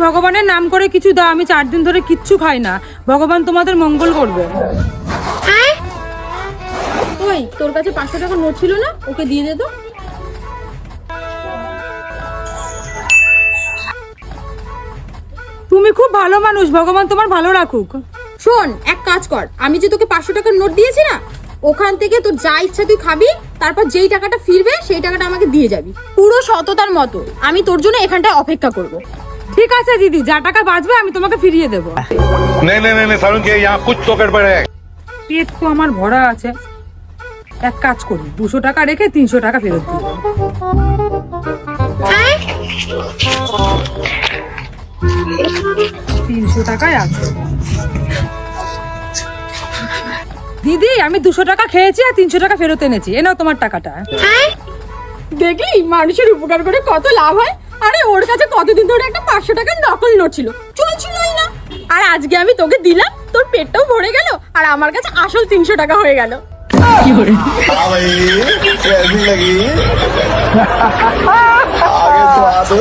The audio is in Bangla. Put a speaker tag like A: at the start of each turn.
A: ভগবানের নাম করে কিছু দাও, আমি 4 দিন ধরে কিচ্ছু খাই না, ভগবান তোমাদের মঙ্গল করবে।
B: ওই তোর কাছে 500 টাকার নোট ছিল না, ওকে দিয়ে দে তো।
A: তুমি খুব ভালো মানুষ, ভগবান তোমার ভালো রাখুক।
B: শোন, এক কাজ কর, আমি যে তোকে 500 টাকার নোট দিয়েছি না, ওখান থেকে তোর যা ইচ্ছা তুই খাবি, তারপর যেই টাকাটা ফিরবে সেই টাকাটা আমাকে দিয়ে যাবি, পুরো সততার মতো। আমি তোর জন্য এখানটায় অপেক্ষা করব।
A: ঠিক আছে দিদি, যা টাকা বাঁচবে আমি তোমাকে ফিরিয়ে দেবো।
C: नहीं नहीं नहीं सारुण के यहाँ कुछ तो गड़बड़ है।
A: পেট তো আমার ভরা আছে, এক কাজ করি 200 টাকা রেখে 300 টাকা ফেরত দিয়ে দেবো। 300 টাকায় আছে দিদি, আমি 200 টাকা খেয়েছি আর 300 টাকা ফেরত এনেছি, এ নাও তোমার টাকাটা।
B: দেখলি মানুষের উপকার করে কত লাভ হয়। আরে ওর কাছে কতদিন ধরে একটা 500 টাকার নকল নোট ছিল, চলছিলই না, আর আজকে আমি তোকে দিলাম, তোর পেটটাও ভরে গেল, আর আমার কাছে আসল 300 টাকা হয়ে গেল।
D: हाँ भाई कैसी लगी आगे स्वाद